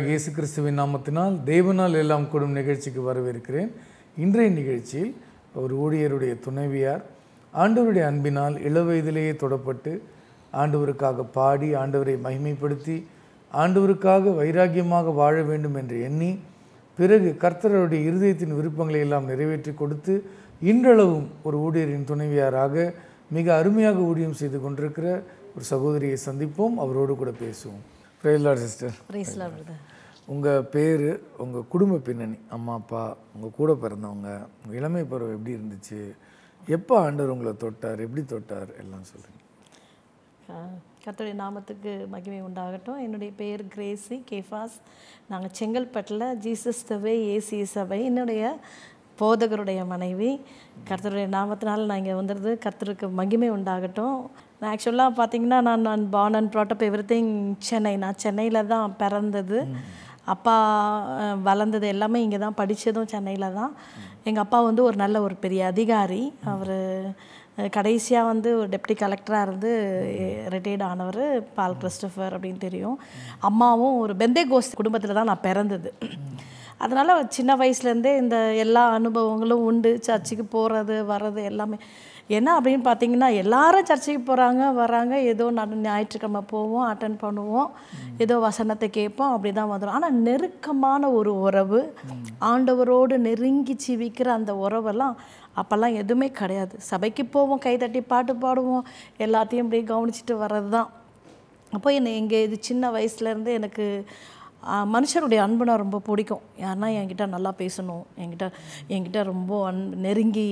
ஆண்டவராகிய இயேசு கிறிஸ்துவின் நாமத்தினால் தேவனால் எல்லாம் கூடும் நிகழ்ச்சிக்கு வரவேற்கிறேன். இன்றைய நிகழ்ச்சியில் ஒரு ஊழியருடைய துணைவியார் ஆண்டவருடைய அன்பினால் இளவயதிலேயே தொடப்பட்டு ஆண்டவருக்காக பாடி ஆண்டவரை மகிமைப்படுத்தி ஆண்டவருக்காக வைராக்கியமாக வாழ வேண்டும் என்று எண்ணி பிறகு கர்த்தருடைய இருதயத்தின் விருப்பங்களை எல்லாம் நிறைவேற்றி கொடுத்து இன்றளவும் ஒரு ஊழியரின் துணைவியாராக மிக அருமையாக ஊழியம் செய்து கொண்டிருக்கிற ஒரு சகோதரியை சந்திப்போம். அவரோடு கூட பேசுவோம். Praise lord sister. Praise lord brother. உங்கள் பேர், உங்கள் குடும்ப பின்னணி, அம்மா அப்பா, உங்கள் கூட பிறந்தவங்க, உங்கள் இளமை பருவம் எப்படி இருந்துச்சு, எப்போ ஆண்டவர் உங்களை தொட்டார், எப்படி தொட்டார், எல்லாம் சொல்லுங்கள். கர்த்தருடைய நாமத்துக்கு மகிமை உண்டாகட்டும். என்னுடைய பேர் கிரேசி கேஃபாஸ். நாங்கள் செங்கல்பட்டில் ஜீசஸ் த வே ஏசி சபை என்னுடைய போதகருடைய மனைவி. கர்த்தருடைய நாமத்தினால் நான் இங்கே வந்துடுது. கர்த்தருக்கு மகிமை உண்டாகட்டும். நான் ஆக்சுவலாக பார்த்தீங்கன்னா நான் born and brought up everything Chennai. நான் சென்னையில் தான் பிறந்தது. அப்பா வளர்ந்தது எல்லாமே இங்கே தான், படித்ததும் சென்னையில் தான். எங்கள் அப்பா வந்து ஒரு நல்ல ஒரு பெரிய அதிகாரி. அவர் கடைசியாக வந்து ஒரு டெப்டி கலெக்டராக இருந்து ரிட்டையர்ட் ஆனவர், பால் கிறிஸ்டோஃபர் அப்படின்னு தெரியும். அம்மாவும் ஒரு பெந்தேகோஸ்த் குடும்பத்தில் தான் நான் பிறந்தது. அதனால் சின்ன வயசுலேருந்தே இந்த எல்லா அனுபவங்களும் உண்டு. சர்ச்சுக்கு போகிறது வர்றது எல்லாமே. என்ன அப்படின்னு பார்த்தீங்கன்னா, எல்லாரும் சர்ச்சுக்கு போகிறாங்க வராங்க, ஏதோ ஞாயிற்றுக்கிழமை போவோம், அட்டன் பண்ணுவோம், ஏதோ வசனத்தை கேட்போம், அப்படி தான் வந்துடும். ஆனால் நெருக்கமான ஒரு உறவு, ஆண்டவரோடு நெருங்கி ஜீவிக்கிற அந்த உறவெல்லாம் அப்போல்லாம் எதுவுமே கிடையாது. சபைக்கு போவோம், கைதட்டி பாட்டு பாடுவோம், எல்லாத்தையும் இப்படி கவனிச்சிட்டு வர்றது தான். அப்போ இங்கே இது சின்ன வயசுலேருந்து எனக்கு மனுஷருடைய அன்புனா ரொம்ப பிடிக்கும். யாருன்னா என்கிட்ட நல்லா பேசணும், என்கிட்ட ரொம்ப நெருங்கி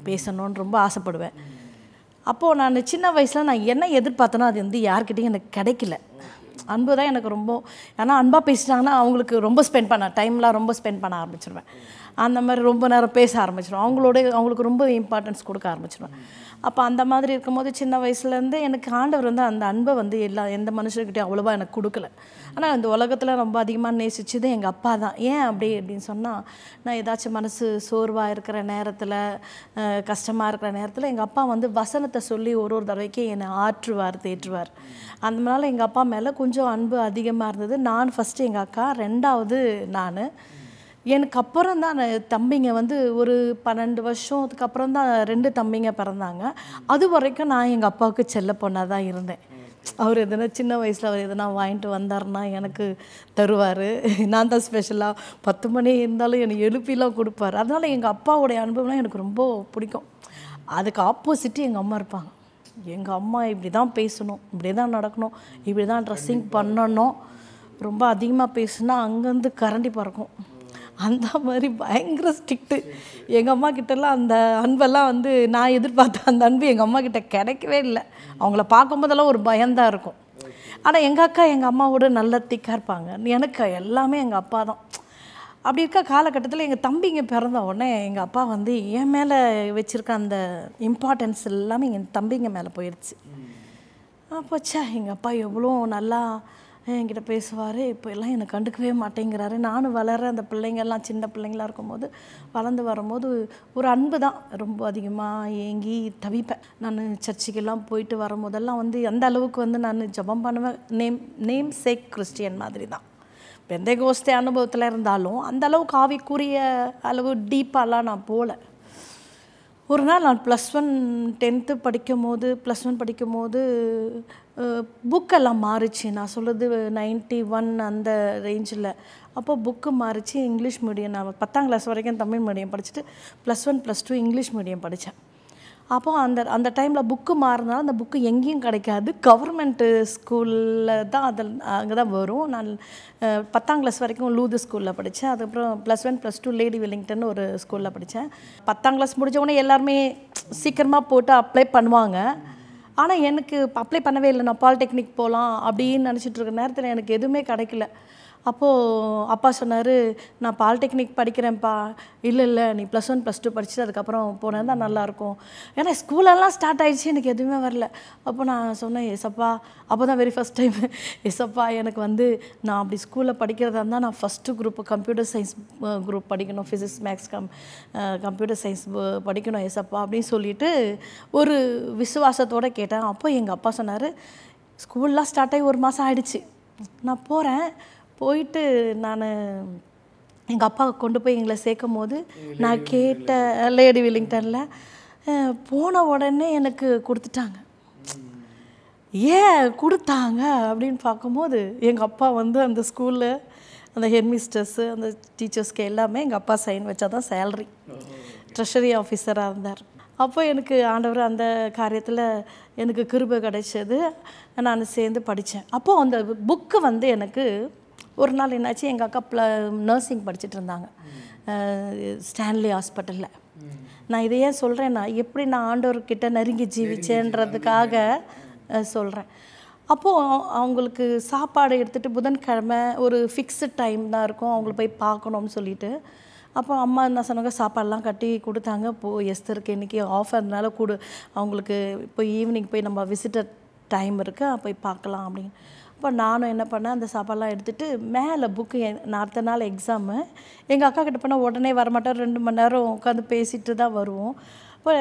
பேசணும்னு ரொம்ப ஆசைப்படுவேன். அப்போது நான் சின்ன வயசில் நான் என்ன எதிர்பார்த்தனோ அது வந்து யார்கிட்டையும் எனக்கு கிடைக்கல. அன்பு தான் எனக்கு ரொம்ப, ஏன்னா அன்பாக பேசிட்டாங்கன்னா அவங்களுக்கு ரொம்ப டைம்லாம் ரொம்ப ஸ்பெண்ட் பண்ண ஆரம்பிச்சிருவேன். அந்த மாதிரி ரொம்ப நேரம் பேச ஆரம்பிச்சிடுவேன். அவங்களுக்கு ரொம்ப இம்பார்ட்டன்ஸ் கொடுக்க ஆரம்பிச்சிடுவேன். அப்போ அந்த மாதிரி இருக்கும்போது சின்ன வயசுலேருந்து எனக்கு ஆண்டவர் வந்து அந்த அன்பை வந்து எந்த மனுஷர்கிட்டையும் அவ்வளோவா எனக்கு கொடுக்கல. ஆனால் இந்த உலகத்தில் ரொம்ப அதிகமாக நேசிச்சது எங்கள் அப்பா தான். ஏன் அப்படின்னு சொன்னால், நான் ஏதாச்சும் மனசு சோர்வாக இருக்கிற நேரத்தில், கஷ்டமாக இருக்கிற நேரத்தில் எங்கள் அப்பா வந்து வசனத்தை சொல்லி ஒரு தடவைக்கும் என்னை ஆற்றுவார், தேற்றுவார். அதனால எங்கள் அப்பா மேலே கொஞ்சம் அன்பு அதிகமாக இருந்தது. நான் ஃபஸ்ட்டு, எங்கள் அக்கா, ரெண்டாவது நான். எனக்கு அப்புறம் தான் தம்பிங்க வந்து ஒரு 12 வருஷத்துக்கு அப்புறம் தான் 2 தம்பிங்க பிறந்தாங்க. அது வரைக்கும் நான் எங்கள் அப்பாவுக்கு செல்ல பொண்ணாக தான் இருந்தேன். அவர் எதுனா சின்ன வயசில் அவர் எதுனா வாங்கிட்டு வந்தார்னா எனக்கு தருவார். நான் தான் ஸ்பெஷலாக 10 மணி இருந்தாலும் என்னை எழுப்பிலாம் கொடுப்பார். அதனால் எங்கள் அப்பாவுடைய அனுபவம்லாம் எனக்கு ரொம்ப பிடிக்கும். அதுக்கு ஆப்போசிட்டு எங்கள் அம்மா இருப்பாங்க. எங்கள் அம்மா இப்படி தான் பேசணும், இப்படி தான் நடக்கணும், இப்படி தான் ட்ரெஸ்ஸிங் பண்ணணும். ரொம்ப அதிகமாக பேசுனா அங்கேருந்து கரண்டி பறக்கும். அந்த மாதிரி பயங்கர ஸ்ட்ரிக்ட்டு. எங்கள் அம்மா கிட்டலாம் அந்த அன்பெல்லாம் வந்து நான் எதிர்பார்த்த அந்த அன்பு எங்கள் அம்மா கிட்ட கிடைக்கவே இல்லை. அவங்கள பார்க்கும்போதெல்லாம் ஒரு பயம்தான் இருக்கும். ஆனால் எங்கள் அக்கா எங்கள் அம்மாவோட நல்ல திக்காக இருப்பாங்க. எனக்கு எல்லாமே எங்கள் அப்பா தான். அப்படி இருக்க காலகட்டத்தில் எங்கள் தம்பிங்க பிறந்த உடனே எங்கள் அப்பா வந்து என் மேலே வச்சுருக்க அந்த இம்பார்ட்டன்ஸ் எல்லாமே என் தம்பிங்க மேலே போயிடுச்சு. அப்போச்சா எங்கள் அப்பா எவ்வளோ நல்லா என்கிட்ட பேசுவார், இப்போ எல்லாம் என்னை கண்டுக்கவே மாட்டேங்கிறாரு. நானும் வளர அந்த பிள்ளைங்கள்லாம் சின்ன பிள்ளைங்களாக இருக்கும்போது வளர்ந்து வரும்போது ஒரு அன்பு தான் ரொம்ப அதிகமாக ஏங்கி தவிப்பேன். நான் சர்ச்சுக்கெல்லாம் போயிட்டு வரும்போதெல்லாம் வந்து அந்த அளவுக்கு வந்து நான் ஜெபம் பண்ணுவேன். நேம் சேக் கிறிஸ்டியன் மாதிரி தான். பெந்தேகோஸ்தே அனுபவத்தில் இருந்தாலும் அந்த அளவுக்கு ஆவிக்குரிய அளவு டீப்பாலாம் நான் போகல. ஒரு நாள் நான் +1 10th படிக்கும்போது புக்கெல்லாம் மாறிச்சு. நான் சொல்கிறது 91 அந்த ரேஞ்சில். அப்போ புக்கு மாறிச்சு. English medium. நான் 10ஆம் கிளாஸ் வரைக்கும் தமிழ் மீடியம் படிச்சுட்டு +1 +2 இங்கிலீஷ் மீடியம் படித்தேன். அப்போது அந்த டைமில் புக்கு மாறினாலும் அந்த புக்கு எங்கேயும் கிடைக்காது. கவர்மெண்ட்டு ஸ்கூலில் தான் அங்கே தான் வரும். நான் 10ஆம் கிளாஸ் வரைக்கும் லூது ஸ்கூலில் படித்தேன். அதுக்கப்புறம் +1 +2 லேடி வெல்லிங்டன் ஒரு ஸ்கூலில் படித்தேன். 10ஆம் கிளாஸ் முடிஞ்ச உடனே எல்லாருமே சீக்கிரமாக போட்டு அப்ளை பண்ணுவாங்க. ஆனால் எனக்கு அப்ளை பண்ணவே இல்லை. நான் பாலிடெக்னிக் போகலாம் அப்படின்னு நினச்சிட்டு இருக்க நேரத்தில் எனக்கு எதுவுமே கிடைக்கல. அப்போது அப்பா சொன்னார், நான் பாலிடெக்னிக் படிக்கிறேன்ப்பா. இல்லை நீ +1 +2 படிச்சுட்டு அதுக்கப்புறம் போனால் தான் நல்லாயிருக்கும். ஏன்னா ஸ்கூலெல்லாம் ஸ்டார்ட் ஆகிடுச்சு, எனக்கு எதுவுமே வரல. அப்போ நான் சொன்னேன், எசப்பா, அப்போ தான் வெரி ஃபஸ்ட் டைம், எசப்பா எனக்கு வந்து நான் அப்படி ஸ்கூலில் படிக்கிறதா இருந்தால் நான் first group computer science group படிக்கணும், ஃபிசிக்ஸ் மேக்ஸ் கம்ப்யூட்டர் சயின்ஸ் படிக்கணும் எசப்பா அப்படின்னு சொல்லிட்டு ஒரு விசுவாசத்தோடு கேட்டேன். அப்போ எங்கள் அப்பா சொன்னார், ஸ்கூல்லாம் ஸ்டார்ட் ஆகி 1 மாதம் ஆகிடுச்சு, நான் போகிறேன், போயிட்டு நான் எங்கள் அப்பா கொண்டு போய் எங்களை சேர்க்கும் போது நான் கேட்ட லேடி வில்லிங்டனில் போன உடனே எனக்கு கொடுத்துட்டாங்க. ஏன் கொடுத்தாங்க அப்படின்னு பார்க்கும்போது எங்கள் அப்பா வந்து அந்த ஸ்கூலில் அந்த ஹெட்மிஸ்டர்ஸு அந்த டீச்சர்ஸ்க்கு எல்லாமே எங்கள் அப்பா சைன் வச்சா தான் சேலரி. ட்ரெஷரி ஆஃபீஸராக இருந்தார். அப்போ எனக்கு ஆண்டவர் அந்த காரியத்தில் எனக்கு கிருபை கிடைச்சது. நான் சேர்ந்து படித்தேன். அப்போது அந்த புக்கு வந்து எனக்கு ஒரு நாள் என்னாச்சு, எங்கள் அக்கா நர்சிங் படிச்சுட்டு இருந்தாங்க ஸ்டான்லி ஹாஸ்பிட்டலில். நான் இதை ஏன் சொல்கிறேன்னா, எப்படி நான் ஆண்டவர்கிட்ட நெருங்கி ஜீவிச்சேன்றதுக்காக சொல்கிறேன். அப்போது அவங்களுக்கு சாப்பாடு எடுத்துகிட்டு புதன்கிழமை ஒரு ஃபிக்ஸ்டு டைம் தான் இருக்கும், அவங்கள போய் பார்க்கணும்னு சொல்லிட்டு. அப்போ அம்மா என்ன சொன்னாங்க, சாப்பாடெலாம் கட்டி கொடுத்தாங்க. எஸ்தருக்கு இன்றைக்கி ஆஃபர்னால அவங்களுக்கு இப்போ ஈவினிங் போய் நம்ம விசிட்டர் டைம் இருக்குது, போய் பார்க்கலாம் அப்படின்னு. அப்போ நானும் என்ன பண்ணேன், அந்த சாப்பாடெலாம் எடுத்துகிட்டு மேலே புக்கு அடுத்த நாள் எக்ஸாமு. எங்கள் அக்கா கிட்ட போனால் உடனே வரமாட்டோம், 2 மணி நேரம் உட்காந்து பேசிட்டு தான் வருவோம். இப்போ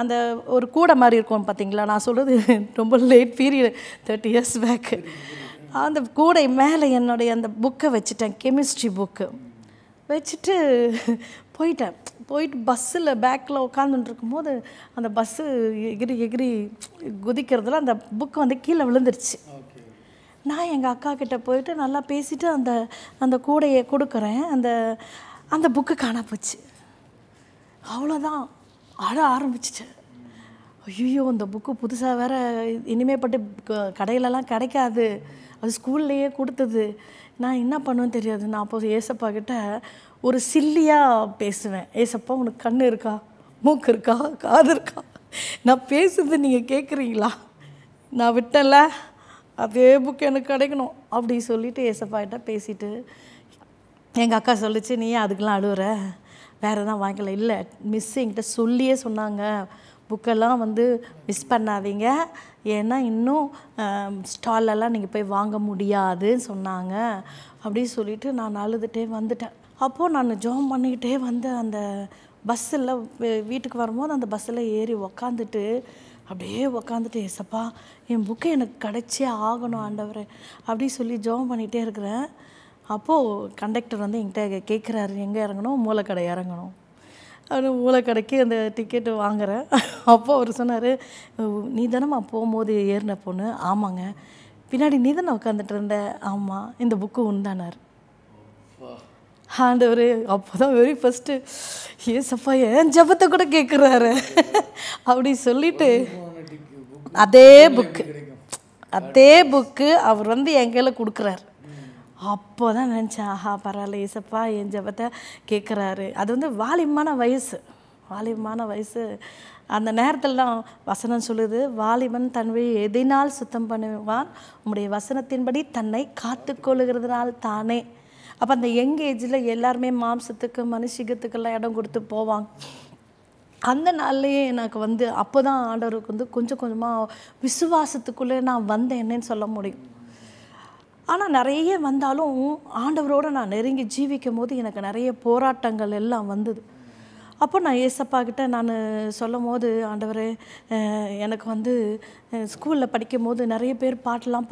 அந்த ஒரு கூடை மாதிரி இருக்கும் பார்த்தீங்களா, நான் சொல்கிறது ரொம்ப லேட் பீரியட் 30 இயர்ஸ் பேக்கு. அந்த கூடை மேலே என்னுடைய அந்த புக்கை வச்சுட்டேன், கெமிஸ்ட்ரி புக்கு வச்சுட்டு போயிட்டு பஸ்ஸில் பேக்கில் உட்காந்துட்டு இருக்கும்போது அந்த பஸ்ஸு எகிரி குதிக்கிறதுல அந்த புக்கு வந்து கீழே விழுந்துருச்சு. நான் எங்கள் அக்கா கிட்டே போயிட்டு நல்லா பேசிவிட்டு அந்த கூடையை கொடுக்குறேன். அந்த புக்கு காணா போச்சு. அவ்வளோதான், அழ ஆரம்பிச்சிட்டேன். ஐயோ, அந்த புக்கு புதுசாக வேறு இனிமேப்பட்டு கடையிலலாம் கிடைக்காது, அது ஸ்கூல்லையே கொடுத்தது, நான் என்ன பண்ணுவேன்னு தெரியாது. நான் அப்போ ஏசப்பா கிட்ட ஒரு சில்லியாக பேசுவேன். ஏசப்பா, உனக்கு கண் இருக்கா, மூக்கு இருக்கா, காது இருக்கா, நான் பேசுறது நீங்கள் கேட்குறீங்களா, நான் விட்டல அதே புக்கு எனக்கு கிடைக்கணும் அப்படி சொல்லிவிட்டு ஏசப்பா கிட்ட பேசிட்டு எங்கள் அக்கா சொல்லிச்சு, நீ அதுக்கெலாம் அழுவுற, வேறு எதாவது வாங்கிக்கல. இல்லை, மிஸ் என்கிட்ட சொல்லியே சொன்னாங்க, புக்கெல்லாம் வந்து மிஸ் பண்ணாதீங்க, ஏன்னா இன்னும் ஸ்டால்லெல்லாம் நீங்கள் போய் வாங்க முடியாதுன்னு சொன்னாங்க அப்படின்னு சொல்லிவிட்டு நான் அழுதுகிட்டே வந்துட்டேன். அப்போது நான் ஜாம் பண்ணிக்கிட்டே வந்து அந்த பஸ்ஸில் வீட்டுக்கு வரும்போது அந்த பஸ்ஸில் ஏறி உக்காந்துட்டு ஏசப்பா, என் புக்கை எனக்கு கிடைச்சே ஆகணும் ஆண்டவரே அப்படி சொல்லி ஜாம் பண்ணிகிட்டே இருக்கிறேன். அப்போது கண்டக்டர் வந்து என்கிட்ட கேட்குறாரு, எங்கே இறங்கணும், மூளைக்கடை இறங்கணும். அது மூளைக்கடைக்கு அந்த டிக்கெட்டு வாங்குகிறேன். அப்போ அவர் சொன்னார், நீ தானம்மா போகும்போது ஏறின பொண்ணு? ஆமாங்க. பின்னாடி நீ தானே உட்காந்துட்டு இருந்த? ஆமாம். இந்த புக்கு உண்டானார் ஆண்டவர். அப்போ தான் வெரி ஃபஸ்ட்டு ஏசப்பா என் ஜபத்தை கூட கேட்குறாரு அப்படி சொல்லிட்டு அதே புக்கு அவர் வந்து என் கையில் கொடுக்குறாரு. அப்போ தான் நினச்சேன், ஆஹா பரவாயில்ல, ஏசப்பா என் ஜபத்தை கேட்குறாரு. அது வந்து வாலிபமான வயசு. அந்த நேரத்தில்தான் வசனம் சொல்லுது, வாலிபன் தன் வழி எதினால் சுத்தம் பண்ணுவான், உம்முடைய வசனத்தின்படி தன்னை காத்து கொள்ளுகிறதுனால் தானே. அப்போ அந்த யங் ஏஜில் எல்லாருமே மாம்சத்துக்கு மனுஷிகத்துக்கெல்லாம் இடம் கொடுத்து போவாங்க. அந்த நாள்லேயே எனக்கு வந்து அப்போ தான் ஆண்டவருக்கு வந்து கொஞ்சம் கொஞ்சமாக விசுவாசத்துக்குள்ளே நான் வந்தேன்னேன்னு சொல்ல முடியும். ஆனால் நிறைய வந்தாலும் ஆண்டவரோடு நான் நெருங்கி ஜீவிக்கும் போது எனக்கு நிறைய போராட்டங்கள் எல்லாம் வந்தது. அப்போ நான் ஏசப்பா கிட்ட நான் சொல்லும் போது, ஆண்டவரே எனக்கு வந்து ஸ்கூலில் படிக்கும் போது நிறைய பேர் பாட்டெல்லாம்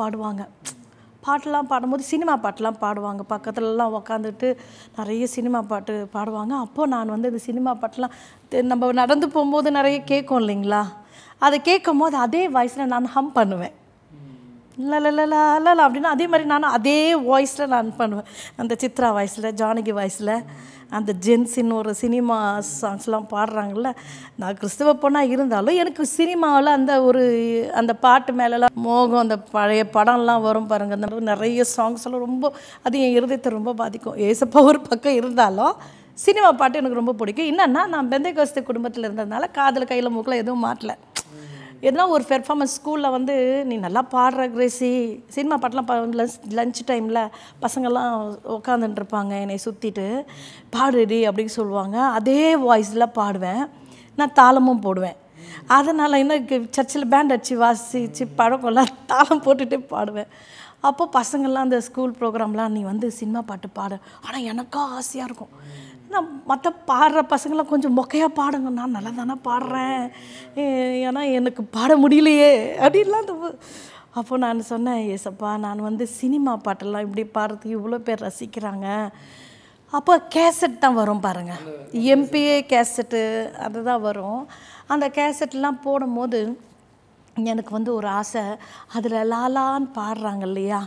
பாடும்போது சினிமா பாட்டெலாம் பாடுவாங்க, பக்கத்துலலாம் உக்காந்துட்டு நிறைய சினிமா பாட்டு பாடுவாங்க. அப்போது நான் வந்து இந்த சினிமா பாட்டெலாம் நம்ம நடந்து போகும்போது நிறைய கேட்கும் இல்லைங்களா, அதை கேட்கும் போது அதே வாய்ஸில் நான் ஹம் பண்ணுவேன், லலலலா அப்படின்னா அதே மாதிரி நானும் அதே வாய்ஸில் நான் பண்ணுவேன். அந்த சித்ரா வாய்ஸில், ஜானகி வாய்ஸில், அந்த ஜென்ஸின் ஒரு சினிமா சாங்ஸ்லாம் பாடுறாங்கள்ல. நான் கிறிஸ்தவ பொண்ணாக இருந்தாலும் எனக்கு சினிமாவில் அந்த பாட்டு மேலெலாம் மோகம், அந்த பழைய படம்லாம் வரும் பாருங்கள், அந்த நிறைய சாங்ஸ்லாம் ரொம்ப அது என் இருதயத்தை ரொம்ப பாதிக்கும். ஏசப்பா ஒரு பக்கம் இருந்தாலும் சினிமா பாட்டு எனக்கு ரொம்ப பிடிக்கும். என்னென்னா, நான் பெந்தேகோஸ்தே குடும்பத்தில் இருந்ததுனால காதில் கையில் மூக்கில் எதுவும் மாட்டல. எதுனா ஒரு பெர்ஃபார்மன்ஸ் ஸ்கூலில் வந்து, நீ நல்லா பாடுற கிரேசி, சினிமா பாட்டெலாம் லஞ்ச் டைமில் பசங்கள்லாம் உட்காந்துட்டுருப்பாங்க என்னை சுற்றிட்டு, பாடுடி அப்படின்னு சொல்லுவாங்க. அதே வாய்ஸில் பாடுவேன், நான் தாளமும் போடுவேன். அதனால் இன்னும் சர்ச்சில் பேண்ட் அடித்து வாசித்து பழக்கம்லாம் தாளம் போட்டுகிட்டே பாடுவேன். அப்போது பசங்கள்லாம் அந்த ஸ்கூல் ப்ரோக்ராம்லாம், நீ வந்து சினிமா பாட்டு பாடு. ஆனால் எனக்கா ஆசையாக இருக்கும், நான் மற்ற பாடுற பசங்களாம் கொஞ்சம் மொக்கையாக பாடுங்க, நான் நல்லா தானே பாடுறேன், ஏன்னா எனக்கு பாட முடியலையே அப்படின்லாம். அப்போ நான் சொன்னேன், ஏசப்பா நான் வந்து சினிமா பாட்டெல்லாம் இப்படி பாடுறதுக்கு இவ்வளோ பேர் ரசிக்கிறாங்க. அப்போ கேசட் தான் வரும் பாருங்கள், எம்பிஏ கேசட்டு அதுதான் வரும். அந்த கேசட்லாம் போடும்போது எனக்கு வந்து ஒரு ஆசை, அதில் லாலான்னு பாடுறாங்க இல்லையா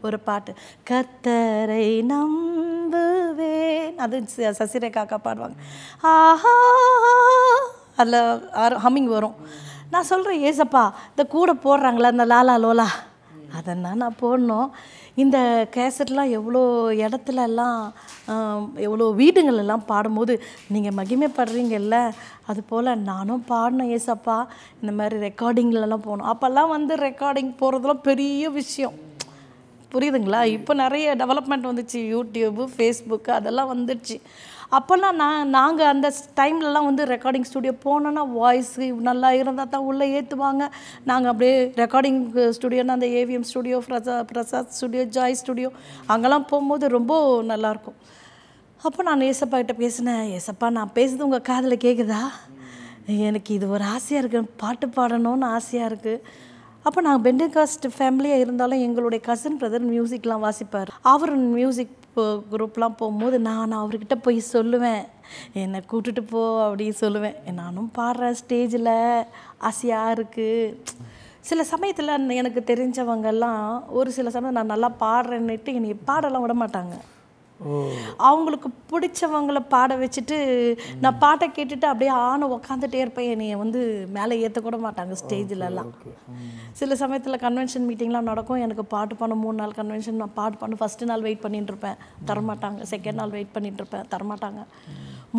ஒரு பாட்டு, கர்த்தரை நம்புவேன், அது சசிரேகாக்கா பாடுவாங்க. ஆஹா, அதில் ஹம்மிங் வரும். நான் சொல்கிறேன், ஏசப்பா இந்த கூட போடுறாங்களா இந்த லாலா லோலா, அதெல்லாம் நான் போடணும். இந்த கேசட்லாம் எவ்வளோ இடத்துலலாம் எவ்வளோ வீடுங்களெல்லாம் பாடும்போது நீங்கள் மகிமைப்படுறீங்கல்ல, அதுபோல் நானும் பாடணும் ஏசப்பா. இந்த மாதிரி ரெக்கார்டிங்லலாம் போகணும். அப்போல்லாம் வந்து ரெக்கார்டிங் போகிறதுலாம் பெரிய விஷயம், புரியுதுங்களா? இப்போ நிறைய டெவலப்மெண்ட் வந்துச்சு, யூடியூப்பு, ஃபேஸ்புக்கு அதெல்லாம் வந்துடுச்சு. அப்போல்லாம் நாங்கள் அந்த டைம்லலாம் வந்து ரெக்கார்டிங் ஸ்டுடியோ போனோன்னா வாய்ஸு நல்லா இருந்தால் தான் உள்ளே ஏற்றுவாங்க. நாங்கள் அப்படியே ரெக்கார்டிங் ஸ்டுடியோன்னா அந்த AVM studio, Prasad studio, Joy studio அங்கெல்லாம் போகும்போது ரொம்ப நல்லாயிருக்கும். அப்போ நான் ஏசப்பா கிட்ட பேசினேன், ஏசப்பா நான் பேசுறது உங்கள் காதில் கேட்குதா? எனக்கு இது ஒரு ஆசையாக இருக்குது, பாட்டு பாடணும்னு ஆசையாக இருக்குது. அப்போ நாங்கள் பெண்டகாஸ்ட் ஃபேமிலியாக இருந்தாலும் எங்களுடைய கசின் பிரதர் மியூசிக்லாம் வாசிப்பார். அவர் மியூசிக் குரூப்லாம் போகும்போது நான் அவர்கிட்ட போய் சொல்லுவேன், என்னை கூட்டுட்டு போ அப்படின்னு சொல்லுவேன். நானும் பாடுறேன் ஸ்டேஜில், ஆசையாக இருக்குது. சில சமயத்தில் எனக்கு தெரிஞ்சவங்கெல்லாம் ஒரு சில சமயம் நான் நல்லா பாடுறேன்னுட்டு என்னை பாடலாம் விட மாட்டாங்க. அவங்களுக்கு பிடிச்சவங்கள பாட வச்சுட்டு நான் பாட்டை கேட்டுட்டு அப்படியே உக்காந்துட்டே இருப்பேன். என்னைய வந்து மேலே ஏற்றக்கூட மாட்டாங்க ஸ்டேஜிலலாம். சில சமயத்தில் கன்வென்ஷன் மீட்டிங்லாம் நடக்கும், எனக்கு பாட்டு பண்ண 3 நாள் கன்வென்ஷன், நான் பாட்டு பண்ண ஃபஸ்ட்டு நாள் வெயிட் பண்ணிட்டு இருப்பேன், தரமாட்டாங்க. செகண்ட் நாள் வெயிட் பண்ணிட்டு இருப்பேன், தரமாட்டாங்க.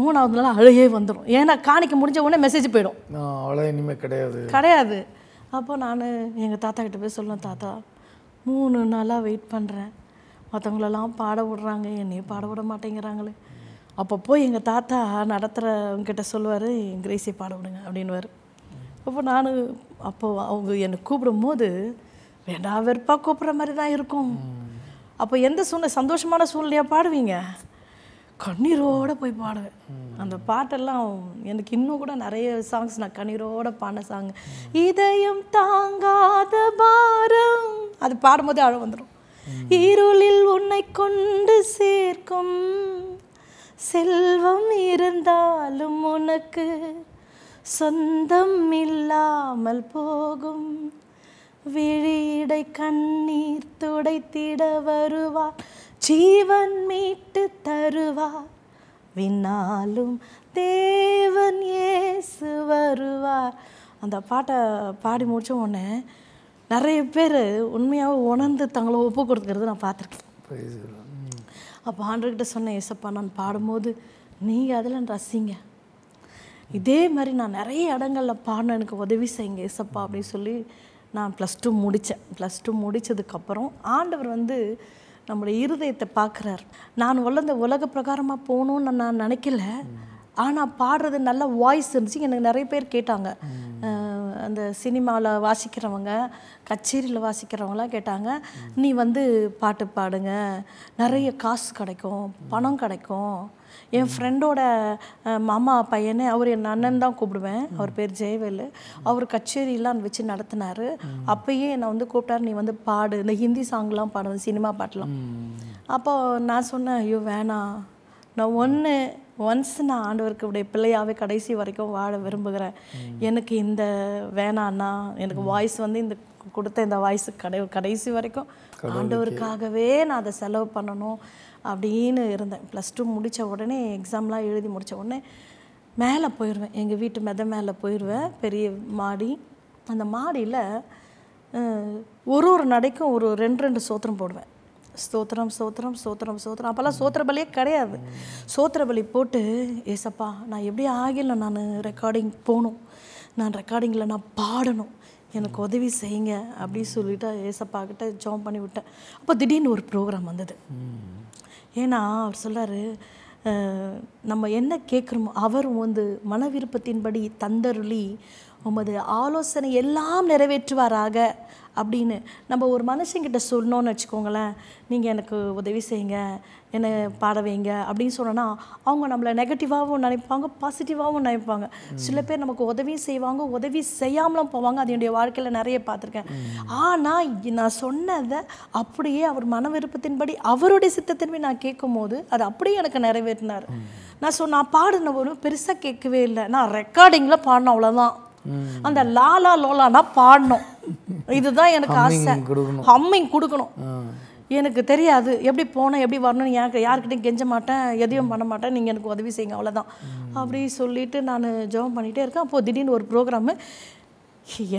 3ஆவது நாள் அழுகே வந்துடும். ஏன்னா காணிக்க முடிஞ்ச உடனே மெசேஜ் போயிடும், அவ்வளோ இனிமேல் கிடையாது. அப்போ நான் எங்கள் தாத்தா கிட்ட போய் சொல்லுவேன், தாத்தா 3 நாளாக வெயிட் பண்ணுறேன், மற்றவங்களெல்லாம் பாட விடுறாங்க, என்னையும் பாட விட மாட்டேங்கிறாங்களே. அப்போ போய் எங்கள் தாத்தா நடத்துகிறவங்கிட்ட சொல்லுவார், கிரேசியை பாட விடுங்க அப்படின்வார். அப்போது அவங்க என்னை கூப்பிடும்போது வேண்டா வெறுப்பாக கூப்பிட்ற மாதிரி தான் இருக்கும். அப்போ எந்த சந்தோஷமான சூழ்நிலையாக பாடுவீங்க, கண்ணீரோடு போய் பாடுவேன். அந்த பாட்டெல்லாம் எனக்கு இன்னும் கூட நிறைய சாங்ஸ் நான் கண்ணீரோடு பாடின சாங். இதயம் தாங்காத பாரம், அது பாடும்போது அழ வந்துடும். இருளில் உன்னை கொண்டு சேர்க்கும் செல்வம் இருந்தாலும் உனக்கு சொந்தம் இல்லாமல் போகும். விழியடை கண்ணீர் துடைத்திட வருவார், ஜீவன் மீட்டு தருவார், விண்ணாலும் தேவன் இயேசு வருவார். அந்த பாட்டை பாடி முடிச்ச உடனே நிறைய பேர் உண்மையாக உணர்ந்து தங்களை ஒப்பு கொடுத்துக்கிறது நான் பார்த்துருக்கேன். அப்போ ஆண்டவர்கிட்ட சொன்னேன், ஏசப்பா நான் பாடும்போது நீங்கள் அதில் ரசிங்க, இதே மாதிரி நான் நிறைய இடங்களில் பாடணும், எனக்கு உதவி செய்யுங்க ஏசப்பா அப்படின்னு சொல்லி நான் +2 முடித்தேன். +2 முடித்ததுக்கப்புறம் ஆண்டவர் வந்து நம்முடைய இருதயத்தை பார்க்குறார். நான் உலக பிரகாரமாக போகணுன்னு நான் நினைக்கல, ஆனால் பாடுறது நல்ல வாய்ஸ் இருந்துச்சு. எனக்கு நிறைய பேர் கேட்டாங்க, அந்த சினிமாவில் வாசிக்கிறவங்க, கச்சேரியில் வாசிக்கிறவங்களாம் கேட்டாங்க, நீ வந்து பாட்டு பாடுங்க, நிறைய காசு கிடைக்கும், பணம் கிடைக்கும். என் ஃப்ரெண்டோட மாமா பையனே, அவர் என் அண்ணன் தான் கூப்பிடுவேன், அவர் பேர் ஜெயவேலு, அவர் கச்சேரிலாம் வச்சு நடத்தினார். அப்போயே என்னை வந்து கூப்பிட்டார், நீ வந்து பாடு, இந்த ஹிந்தி சாங்லாம் பாடுவேன், சினிமா பாட்டெலாம். அப்போ நான் சொன்னேன், ஐயோ வேணாம், நான் ஒன்ஸ் நான் ஆண்டவருக்கு உடைய பிள்ளையாகவே கடைசி வரைக்கும் வாழ விரும்புகிறேன், எனக்கு இந்த வேணான்னா, எனக்கு வாய்ஸ் வந்து இந்த கொடுத்த இந்த வாய்ஸு கடைசி வரைக்கும் ஆண்டவருக்காகவே நான் அதை செலவு பண்ணணும் அப்படின்னு இருந்தேன். +2 முடித்த உடனே எக்ஸாம்லாம் எழுதி முடித்த உடனே மேலே போயிடுவேன், எங்கள் வீட்டு மேலே போயிடுவேன், பெரிய மாடி. அந்த மாடியில் ஒரு நடைக்கும் ஒரு 2 சோத்திரம் போடுவேன், ஸ்தோத்திரம் ஸ்தோத்திரம் ஸ்தோத்திரம் ஸ்தோத்திரம். அப்போல்லாம் சோத்திர பலியே கிடையாது. சோத்திர பலி போட்டு, ஏசப்பா நான் எப்படி ஆகலை, நான் ரெக்கார்டிங் போகணும், நான் ரெக்கார்டிங்கில் நான் பாடணும், எனக்கு உதவி செய்யுங்க அப்படின்னு சொல்லிவிட்டு ஏசப்பா கிட்ட ஜாம் பண்ணி விட்டேன். அப்போ திடீர்னு ஒரு ப்ரோக்ராம் வந்தது. ஏன்னா அவர் சொல்லார், நம்ம என்ன கேட்குறோமோ அவர் வந்து மன விருப்பத்தின்படி தந்தருளி உமது ஆலோசனை எல்லாம் நிறைவேற்றுவாராக அப்படின்னு நம்ம ஒரு மனுஷங்கிட்ட சொன்னோன்னு வச்சுக்கோங்களேன், நீங்கள் எனக்கு உதவி செய்யுங்க, என்னை பாட வைங்க அப்படின்னு சொன்னோன்னா அவங்க நம்மளை நெகட்டிவாகவும் நினைப்பாங்க, பாசிட்டிவாகவும் நினைப்பாங்க. சில பேர் நமக்கு உதவி செய்வாங்க, உதவி செய்யாமலும் போவாங்க. அது என்னுடைய வாழ்க்கையில் நிறைய பார்த்துருக்கேன். ஆனால் நான் சொன்னதை அப்படியே அவர் மன விருப்பத்தின்படி அவருடைய சித்தத்தின்படி நான் கேட்கும் போது அது அப்படியே எனக்கு நிறைவேற்றினார். நான் பாடின ஒரு பெருசாக கேட்கவே இல்லை, நான் ரெக்கார்டிங்கில் பாடினேன், அவ்வளோதான். அந்த லாலா லோலானா பாடணும், இதுதான் எனக்கு ஆசை. ஹம்மிங் கொடுக்கணும். எனக்கு தெரியாது எப்படி போனேன் எப்படி வரணும்னு, யார்கிட்டையும் கெஞ்ச மாட்டேன், எதையும் பண்ண மாட்டேன், நீங்கள் எனக்கு உதவி செய்யுங்க, அவ்வளோதான் அப்படி சொல்லிட்டு நான் ஜெபம் பண்ணிகிட்டே இருக்கேன். அப்போது திடீர்னு ஒரு ப்ரோக்ராமு,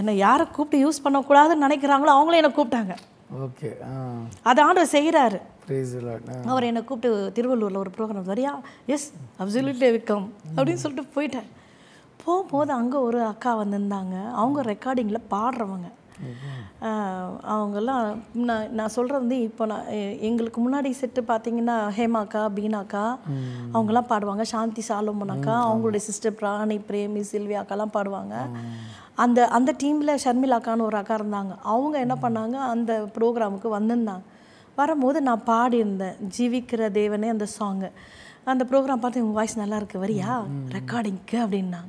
என்னை யாரை கூப்பிட்டு யூஸ் பண்ணக்கூடாதுன்னு நினைக்கிறாங்களோ அவங்களே என்னை கூப்பிட்டாங்க. ஓகே, அதை ஆண்டவர் செய்கிறாரு. அவர் என்னை கூப்பிட்டு திருவள்ளூரில் ஒரு ப்ரோக்ராம் வரியா, எஸ் அப்சல்யூட்லி வெல்கம் அப்படின்னு சொல்லிட்டு போயிட்டேன். போகும்போது அங்கே ஒரு அக்கா வந்திருந்தாங்க, அவங்க ரெக்கார்டிங்கில் பாடுறவங்க. அவங்கெல்லாம் நான் சொல்கிறது வந்து இப்போ எங்களுக்கு முன்னாடி செட்டு பார்த்தீங்கன்னா ஹேமாக்கா, பீனாக்கா அவங்கெல்லாம் பாடுவாங்க, சாந்தி சாலோமன் அக்கா, அவங்களுடைய சிஸ்டர் பிராணி, பிரேமி, சில்வி அக்காலாம் பாடுவாங்க. அந்த டீமில் ஷர்மிலாக்கான்னு ஒரு அக்கா இருந்தாங்க. அவங்க என்ன பண்ணாங்க, அந்த ப்ரோக்ராமுக்கு வந்திருந்தாங்க. வரும்போது நான் பாடியிருந்தேன் ஜீவிக்கிற தேவனே அந்த சாங்கு. அந்த ப்ரோக்ராம் பார்த்து உங்கள் வாய்ஸ் நல்லா இருக்கு, வரியா ரெக்கார்டிங்க்கு அப்படின்னா,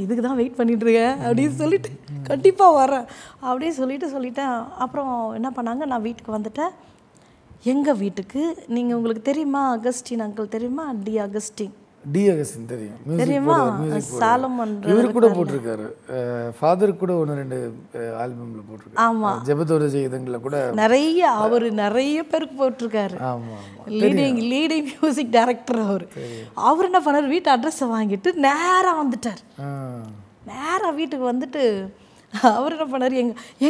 இதுக்கு தான் வெயிட் பண்ணிட்டுருக்கேன் அப்படின்னு சொல்லிட்டு கண்டிப்பாக வரேன் அப்படின்னு சொல்லிட்டேன். அப்புறம் என்ன பண்ணாங்க, நான் வீட்டுக்கு வந்துட்டேன். எங்கள் வீட்டுக்கு நீங்கள் உங்களுக்கு தெரியுமா அகஸ்டின் அங்கிள் தெரியுமா? டி அகஸ்டின் தெரியும், தெரியுமா? சாலமன் இவர் கூட போட்டிருக்காரு, ஃபாதர் கூட 1-2 ஆல்பம்ல போட்டிருக்காரு. ஆமாம், ஜெபத்தோட ஜெயதங்கள கூட நிறைய அவர் நிறைய பேருக்கு போட்டிருக்காரு. லீடிங் மியூசிக் டைரக்டர் அவர் என்ன பண்ணார், வீட்டு அட்ரஸை வாங்கிட்டு நேராக வந்துட்டார். நேராக வீட்டுக்கு வந்துட்டு அவர் என்ன பண்ணார்,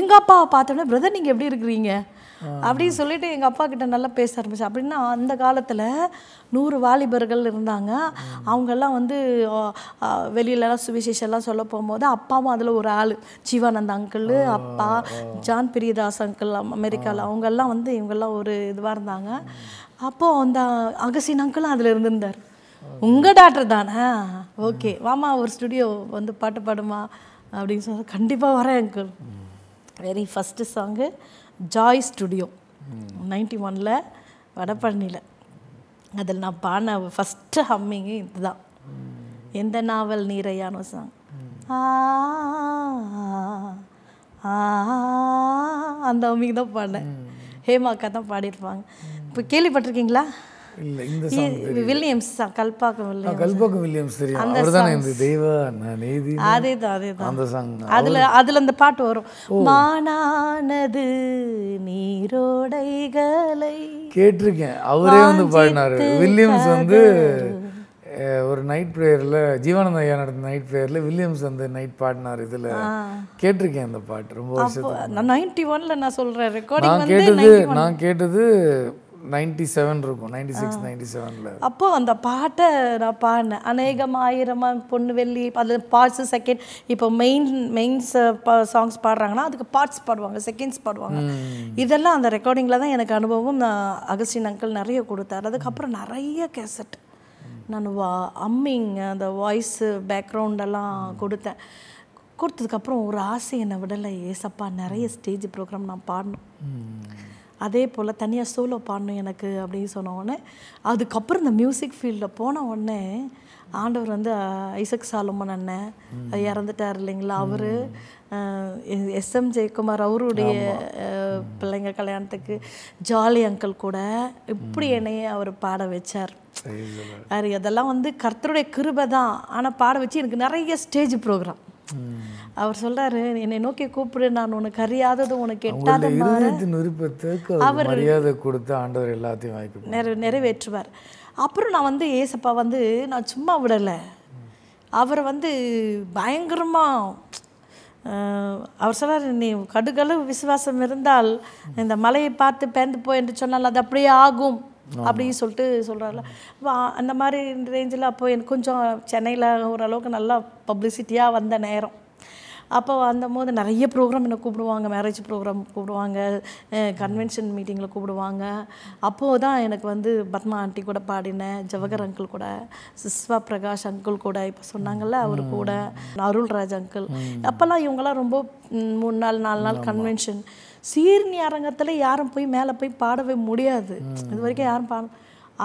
எங்கள் அப்பாவை பார்த்தோன்னே பிரதர் நீங்கள் எப்படி இருக்கிறீங்க அப்படின்னு சொல்லிட்டு எங்கள் அப்பா கிட்ட நல்லா பேச ஆரம்பிச்சு. அப்படின்னா அந்த காலத்தில் 100 வாலிபர்கள் இருந்தாங்க. அவங்கெல்லாம் வந்து வெளியிலலாம் சுவிசேஷம்லாம் சொல்ல போகும்போது அப்பாவும் அதில் ஒரு ஆள், ஜீவானந்த அங்கிள் அப்பா, ஜான் பிரியதாஸ் அங்கிள் அமெரிக்காவில், அவங்கெல்லாம் வந்து இவங்கெல்லாம் ஒரு இதுவாக இருந்தாங்க. அப்போது அந்த அகஸ்டின் அங்கிளும் அதில் இருந்திருந்தார். உங்கள் டாக்டர் தானே, ஓகே வாமா ஒரு ஸ்டுடியோ வந்து பாட்டு பாடுமா அப்படின்னு சொன்னால் கண்டிப்பாக வரேன் uncle. Very first song Joy studio 91 வடபழனியில். அதில் நான் பாடின ஃபஸ்ட்டு ஹம்மிங்கு இதுதான், எந்த நாவல் நீரையான சாங். அந்த ஹம்மிங் தான் பாடினேன். ஹேமாக்கா தான் பாடியிருப்பாங்க. இப்போ கேள்விப்பட்டிருக்கீங்களா? இல்ல, இந்த சாங் வில்லியம்ஸ், கல்பாக்கம் வில்லியம்ஸ் தெரியும், அவர்தானே இந்த தெய்வ நீதி. அதேதான் அந்த சாங். அதுல அந்த பாட்டு வரும், மானானது நீரோடைகளை கேட்டிருக்கேன். அவரே வந்து பாடினாரு. வில்லியம்ஸ் வந்து ஒரு நைட் ப்ரேயரில், ஜீவானந்த ஐயா நடந்த நைட் ப்ரேயரில் வில்லியம்ஸ் வந்து நைட் பாடினார். இதில் கேட்டிருக்கேன் அந்த பாட்டு ரொம்ப வருஷத்துக்கு. 91 நான் சொல்கிறேன், ரெக்கார்டிங் நான் கேட்டது 97 இருக்கும், 96 97. அப்போ அந்த பாட்டை நான் பாடினேன். அநேகம் ஆயிரமா பொண்ணு வெள்ளி, அதில் பார்ட்ஸ் செகண்ட். இப்போ மெயின்ஸ் சாங்ஸ் பாடுறாங்கன்னா அதுக்கு பார்ட்ஸ் பாடுவாங்க, செகண்ட்ஸ் பாடுவாங்க. இதெல்லாம் அந்த ரெக்கார்டிங்கில் தான் எனக்கு அனுபவம். நான் அகஸ்டின் அங்கிள் நிறைய கொடுத்தார். அதுக்கப்புறம் நிறைய கேசட் நான் அம்மிங், அந்த வாய்ஸு பேக்ரவுண்டெல்லாம் கொடுத்தேன். கொடுத்ததுக்கப்புறம் ஒரு ஆசை என்னை விடலை, ஏசப்பா நிறைய ஸ்டேஜ் ப்ரோக்ராம் நான் பாடணும், அதே போல் தனியாக சோலோ பாடணும் எனக்கு அப்படின்னு சொன்ன உடனே, அதுக்கப்புறம் இந்த மியூசிக் ஃபீல்டில் போன உடனே ஆண்டவர் வந்து ஐசக் சாலமன் அண்ணன் இறந்துட்டார் இல்லைங்களா, அவர் எஸ்எம் ஜெயக்குமார் அவருடைய பிள்ளைங்க கல்யாணத்துக்கு ஜாலி அங்கிள் கூட இப்படி என்னையே அவர் பாட வச்சார். அதெல்லாம் வந்து கர்த்தருடைய கிருபை தான். ஆனால் பாட வச்சு எனக்கு நிறைய ஸ்டேஜ் ப்ரோக்ராம். அவர் சொல்றாரு, என்னை நோக்கி கூப்பிடு, நான் உனக்கு அறியாதது உனக்கு எட்டாத அவர் மரியாதை கொடுத்து ஆண்டவர் எல்லாத்தையும் நிறைவேற்றுவார். அப்புறம் நான் வந்து ஏசப்பா வந்து நான் சும்மா விடலை, அவரை வந்து பயங்கரமாக அவர் சொல்றாரு, நீ கடுகளவு விசுவாசம் இருந்தால் இந்த மலையை பார்த்து பேர்ந்து போய் என்று சொன்னால் அது அப்படியே ஆகும் அப்படின்னு சொல்லிட்டு சொல்கிறாருல. அந்த மாதிரி ரேஞ்சில் அப்போ எனக்கு கொஞ்சம் சென்னையில் ஓரளவுக்கு நல்லா பப்ளிசிட்டியாக வந்த நேரம். அப்போ வந்தபோது நிறைய ப்ரோக்ராம் என்னை கூப்பிடுவாங்க, மேரேஜ் ப்ரோக்ராம் கூப்பிடுவாங்க, கன்வென்ஷன் மீட்டிங்கில் கூப்பிடுவாங்க. அப்போது தான் எனக்கு வந்து பத்மா ஆண்டி கூட பாடினேன், ஜவஹர் அங்கிள் கூட, சிஸ்வா பிரகாஷ் அங்கிள் கூட, இப்போ சொன்னாங்கல்ல அவர் கூட, அருள்ராஜ் அங்கிள், அப்போல்லாம் இவங்கெல்லாம் ரொம்ப 3 நாள் 4 நாள் கன்வென்ஷன். சீர்னி அரங்கத்தில் யாரும் போய் மேலே போய் பாடவே முடியாது, இது வரைக்கும் யாரும் பாட.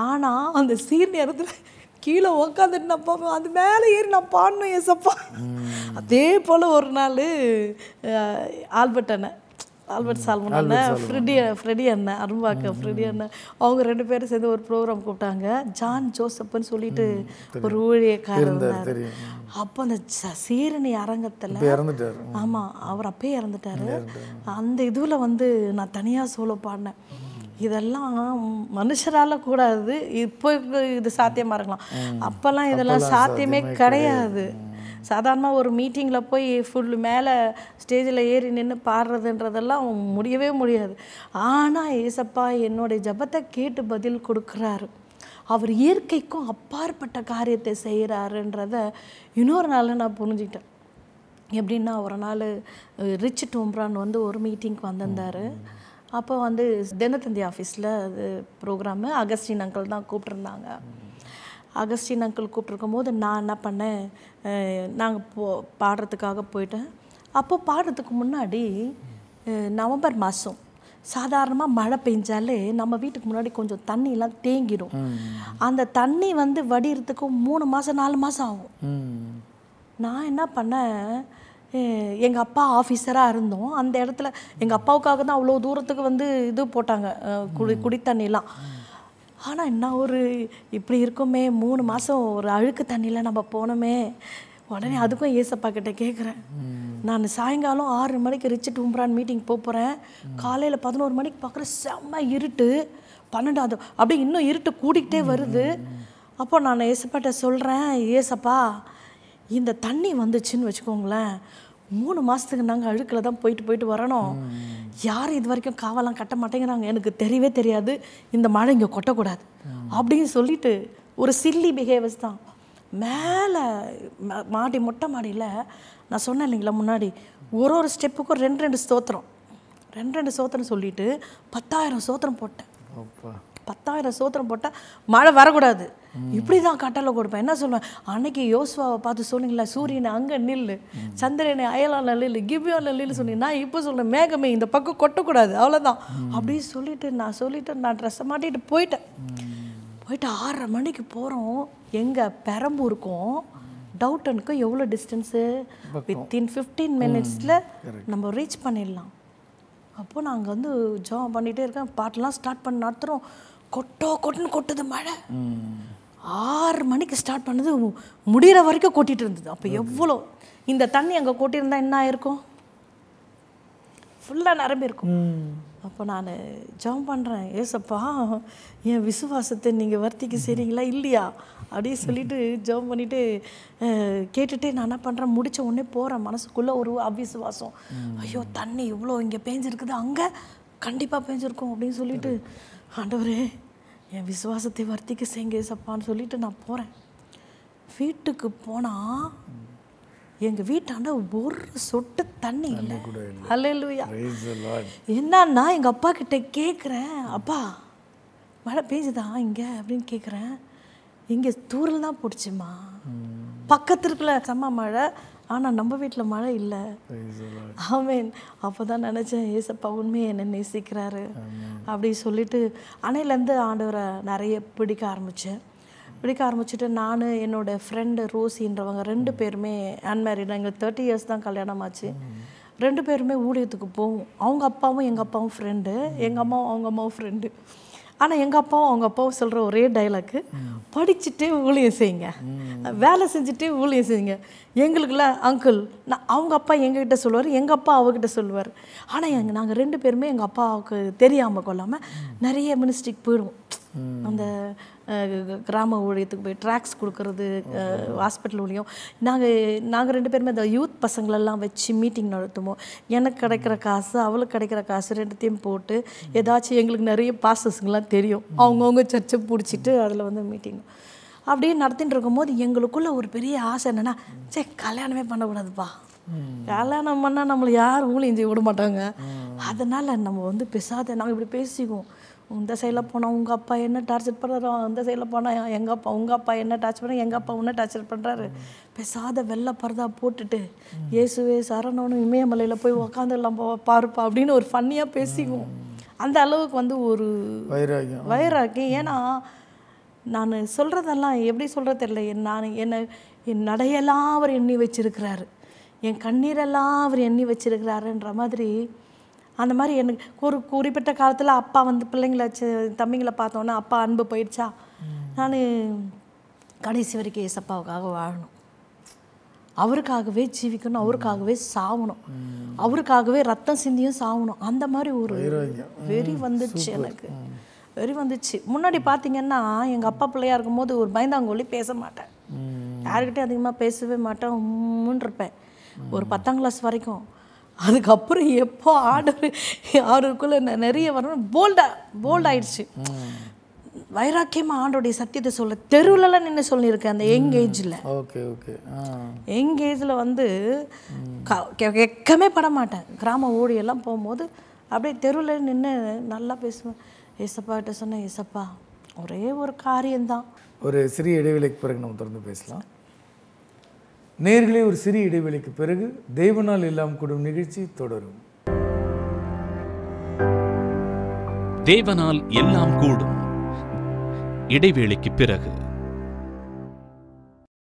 ஆனால் அந்த சீர்னி அரங்கத்தில் கீழே உக்காந்துட்டு நான் போவேன், அது மேலே ஏறி நான் பாடணும் ஏசப்பா. அதே போல் ஒரு நாள் ஆல்பர்ட் அண்ணன், ஆல்பர்ட் சால்மன் அண்ணன், ஃப்ரெடி அண்ணன், அரும்பாக்க ஃப்ரெடி அண்ணன், அவங்க 2 பேரும் சேர்ந்து ஒரு ப்ரோக்ராம் கூப்பிட்டாங்க. ஜான் ஜோசப்னு சொல்லிட்டு ஒரு ஊழியக்காரர் இருந்தார். அப்போ அந்த சீரணி அரங்கத்தில் ஆமாம், அவர் அப்பயே இறந்துட்டாரு. அந்த இதில் வந்து நான் தனியாக சோலோ பாடினேன். இதெல்லாம் மனுஷரால கூடாது, இப்போ இது சாத்தியமாக இருக்கலாம், அப்போல்லாம் இதெல்லாம் சாத்தியமே கிடையாது. சாதாரணமாக ஒரு மீட்டிங்கில் போய் ஃபுல் மேலே ஸ்டேஜில் ஏறி நின்று பாடுறதுன்றதெல்லாம் முடியவே முடியாது. ஆனால் ஏசப்பா என்னுடைய ஜபத்தை கேட்டு பதில் கொடுக்குறாரு. அவர் இயற்கைக்கும் அப்பாற்பட்ட காரியத்தை செய்கிறாருன்றத இன்னொரு நாள் நான் புரிஞ்சுக்கிட்டேன். எப்படின்னா, ஒரு நாள் ரிச் டோம்ப்ரான் வந்து ஒரு மீட்டிங்க்கு வந்திருந்தார். அப்போ வந்து தினத்தந்தி ஆஃபீஸில் அது ப்ரோக்ராமு அகஸ்டின் அங்கிள் தான் கூப்பிட்ருந்தாங்க. அகஸ்டின் அங்கிள் கூப்பிட்ருக்கும் போது நான் என்ன பண்ணேன், நாங்கள் பாடுறதுக்காக போயிட்டேன். அப்போது பாடுறதுக்கு முன்னாடி நவம்பர் மாதம் சாதாரணமாக மழை பெஞ்சாலே நம்ம வீட்டுக்கு முன்னாடி கொஞ்சம் தண்ணியெலாம் தேங்கிடும். அந்த தண்ணி வந்து வடிகிறதுக்கு 3 மாதம் 4 மாதம் ஆகும். நான் என்ன பண்ணேன், எங்கள் அப்பா ஆஃபீஸராக இருந்தோம். அந்த இடத்துல எங்கள் அப்பாவுக்காக தான் அவ்வளோ தூரத்துக்கு வந்து இது போட்டாங்க, குடித்தண்ணிலாம். ஆனால் என்ன ஒரு இப்படி இருக்குமே, 3 மாதம் ஒரு அழுக்கு தண்ணியில் நம்ம போனோமே. உடனே அதுக்கும் ஏசப்பா கிட்ட கேட்குறேன். நான் சாயங்காலம் 6 மணிக்கு ரிச் டோம்ப்ரான் மீட்டிங் போகிறேன். காலையில் 11 மணிக்கு பார்க்குறேன், செம்ம இருட்டு. 12 அப்படியே இன்னும் இருட்டு கூடிக்கிட்டே வருது. அப்போ நான் ஏசப்பாட்ட சொல்கிறேன், ஏசப்பா இந்த தண்ணி வந்துச்சுன்னு வச்சுக்கோங்களேன், 3 மாதத்துக்கு நாங்கள் அழுக்கில் தான் போயிட்டு வரணும். யாரும் இது வரைக்கும் காவலாம் கட்ட மாட்டேங்கிறாங்க, எனக்கு தெரியவே தெரியாது, இந்த மழை இங்கே கொட்டக்கூடாது அப்படின்னு சொல்லிட்டு ஒரு சில்லி பிஹேவியர்ஸ் தான். மேலே மொட்டை மாடியில் நான் சொன்னேன் இல்லைங்களா முன்னாடி, ஒரு ஸ்டெப்புக்கும் 2 ஸ்தோத்திரம் சொல்லிட்டு 10,000 ஸ்தோத்திரம் போட்டேன். 10,000 ஸ்தோத்திரம் போட்டால் மழை வரக்கூடாது, இப்படி தான் கட்டளை கொடுப்பேன். என்ன சொல்லுவேன், அன்னைக்கு யோசுவாவை பார்த்து சொன்னீங்களா, சூரியனை அங்கே நில்லு, சந்திரனை அயலான நில்லு, கிபியோல நில்லு சொன்னீங்க. நான் இப்போ சொல்கிறேன், மேகமே இந்த பக்கம் கொட்டக்கூடாது, அவ்வளோதான் அப்படின்னு சொல்லிட்டு நான் ட்ரெஸ்ஸை மாட்டிட்டு போயிட்டு 6:30 மணிக்கு போகிறோம். எங்கள் பெரம்பூருக்கும் டவுட்டனுக்கும் எவ்வளோ டிஸ்டன்ஸு, வித்தின் 15 மினிட்ஸில் நம்ம ரீச் பண்ணிடலாம். அப்போது நாங்கள் வந்து ஜாப் பண்ணிகிட்டே இருக்கேன், பாட்டெலாம் ஸ்டார்ட் பண்ணி நடத்துகிறோம். கொட்டுன்னு கொட்டுது மழை. 6 மணிக்கு ஸ்டார்ட் பண்ணது முடிகிற வரைக்கும் கொட்டிகிட்டு இருந்தது. அப்போ எவ்வளோ இந்த தண்ணி அங்கே கொட்டியிருந்தால் என்ன ஆயிருக்கும், ஃபுல்லாக நிரம்பி இருக்கும். அப்போ நான் ஜெபம் பண்ணுறேன், ஏசப்பா என் விசுவாசத்தை நீங்கள் வர்த்திக்க செய்கிறீங்களா இல்லையா அப்படின்னு சொல்லிட்டு ஜெபம் பண்ணிவிட்டு கேட்டுட்டு நான் என்ன பண்ணுறேன், முடித்த உடனே போகிறேன். மனசுக்குள்ளே ஒரு அவிசுவாசம், ஐயோ தண்ணி இவ்வளோ இங்கே பேஞ்சிருக்குது, அங்கே கண்டிப்பாக பேஞ்சிருக்கும் அப்படின்னு சொல்லிட்டு, ஆண்டவரே என் விசுவாசத்தை வர்த்திக்க செய்யுங்க ஏசப்பான்னு சொல்லிட்டு நான் போகிறேன். வீட்டுக்கு போனால் எங்கள் வீட்டாண்ட ஒரு சொட்டு தண்ணி இல்லை. ஹல்லேலூயா. என்னன்னா எங்கள் அப்பா கிட்ட கேட்குறேன், அப்பா மழை பெய்ஞ்சுதா இங்கே அப்படின்னு கேட்குறேன். இங்கே தூரல் தான் போட்டுச்சுமா, பக்கத்து இருக்குல்ல செம்ம மழை, ஆனால் நம்ம வீட்டில் மழை இல்லை. ஆமேன். அப்போ தான் நினச்சேன், ஏசப்பா உண்மையை என்னை நேசிக்கிறாரு அப்படி சொல்லிட்டு அன்னையிலேருந்து ஆண்டவரை நிறைய பிடிக்க ஆரம்பிச்சிட்டு நான் என்னோடய ஃப்ரெண்டு ரோசின்றவங்க 2 பேருமே அன்மேரிட், எங்களுக்கு 30 இயர்ஸ் தான் கல்யாணம் ஆச்சு. 2 பேருமே ஊழியத்துக்கு போவோம். அவங்க அப்பாவும் எங்கள் அப்பாவும் ஃப்ரெண்டு, எங்கள் அம்மாவும் அவங்க அம்மாவும் ஃப்ரெண்டு. ஆனால் எங்கள் அப்பாவும் அவங்க அப்பாவும் சொல்கிற ஒரே டைலாக்கு, படிச்சுட்டே ஊழியம் செய்யுங்க, வேலை செஞ்சுட்டே ஊழியம் செய்யுங்க. எங்களுக்குலாம் அங்கிள் அவங்க அப்பா எங்ககிட்ட சொல்லுவார், எங்கள் அப்பா அவகிட்ட சொல்லுவார். ஆனால் நாங்கள் 2 பேருமே எங்கள் அப்பாவுக்கு தெரியாமல் கொள்ளாமல் நிறைய மினிஸ்ட்ரிக்கு போயிடுவோம். அந்த கிராம ஊழியத்துக்கு போய் ட்ராக்ஸ் கொடுக்கறது, ஹாஸ்பிட்டல் ஊழியம். நாங்கள் 2 பேருமே அந்த யூத் பசங்களெல்லாம் வச்சு மீட்டிங் நடத்துவோம். எனக்கு கிடைக்கிற காசு அவளுக்கு கிடைக்கிற காசு 2த்தையும் போட்டு ஏதாச்சும் எங்களுக்கு நிறைய பாஸ்டர்ஸுங்கெல்லாம் தெரியும், அவங்கவுங்க சர்ச்சை பிடிச்சிட்டு அதில் வந்து மீட்டிங் அப்படியே நடத்திட்டு இருக்கும்போது எங்களுக்குள்ள ஒரு பெரிய ஆசை என்னென்னா, சரி கல்யாணமே பண்ணக்கூடாதுப்பா, கல்யாணம் பண்ணால் நம்மளை யாரும் ஊழியம் செய்ய விட மாட்டாங்க. அதனால் நம்ம வந்து பேசாத நாங்கள் இப்படி பேசிக்குவோம். இந்த சைடில் போனால் உங்கள் அப்பா என்ன டார்ச்சர் பண்ணுறோம், அந்த சைடில் போனால் உங்கள் அப்பா என்ன டார்ச்சர் பண்ணுற, எங்கள் அப்பா உன்ன டார்ச்சர் பண்ணுறாரு. பேசாத வெள்ளை பரதா போட்டுட்டு இயேசுவே சரணனும் இமயமலையில் போய் உக்காந்துடலாம் பாருப்பா அப்படின்னு ஒரு ஃபன்னியாக பேசிக்குவோம். அந்த அளவுக்கு வந்து ஒரு வைராக்கியம். ஏன்னா நான் சொல்கிறதெல்லாம் எப்படி சொல்கிறது தெரியல. என் நடையெல்லாம் அவர் எண்ணி வச்சிருக்கிறாரு, என் கண்ணீரெல்லாம் அவர் எண்ணி வச்சிருக்கிறாருன்ற மாதிரி. அந்த மாதிரி எனக்கு ஒரு குறிப்பிட்ட காலத்தில் அப்பா வந்து பிள்ளைங்களை தம்பிங்களை பார்த்தோன்னே அப்பா அன்பு போயிடுச்சா, நான் கடைசி வரைக்கும் ஏசப்பாவுக்காக வாழணும், அவருக்காகவே ஜீவிக்கணும், அவருக்காகவே சாகணும், அவருக்காகவே ரத்தம் சிந்தியும் சாகணும். அந்த மாதிரி ஒரு வெறி வந்துச்சு எனக்கு, வெறி வந்துச்சு. முன்னாடி பார்த்தீங்கன்னா எங்கள் அப்பா பிள்ளையா இருக்கும்போது ஒரு பயந்தாங்கோலி பேச மாட்டேன், யாருக்கிட்டே அதிகமாக பேசவே மாட்டேன், உம்முன்னு இருப்பேன் ஒரு 10ஆம் கிளாஸ் வரைக்கும். அதுக்கப்புறம் எப்போ ஆர்டருக்குள்ளே நிறைய வரணும் போல்டாயிடுச்சு. வைராக்கியமாக ஆண்டோடைய சத்தியத்தை சொல்ல தெருவிலலாம் நின்று சொல்லியிருக்கேன். அந்த யங் ஏஜில் யங் ஏஜில் வந்து வெக்கமே பட மாட்டேன். கிராம ஓடியெல்லாம் போகும்போது அப்படியே தெருவில் நின்று நல்லா பேசுவேன். ஏசப்பா கிட்ட சொன்னேன், ஏசப்பா ஒரே ஒரு காரியம்தான். ஒரு சிறிய இடைவெளிக்கு பிறகு நம்ம தொடர்ந்து பேசலாம். நேர்களே, ஒரு சிறிய இடைவெளிக்கு பிறகு தேவனால் எல்லாம் கூடும் நிகழ்ச்சி தொடரும். தேவனால் எல்லாம் கூடும் இடைவேளைக்கு பிறகு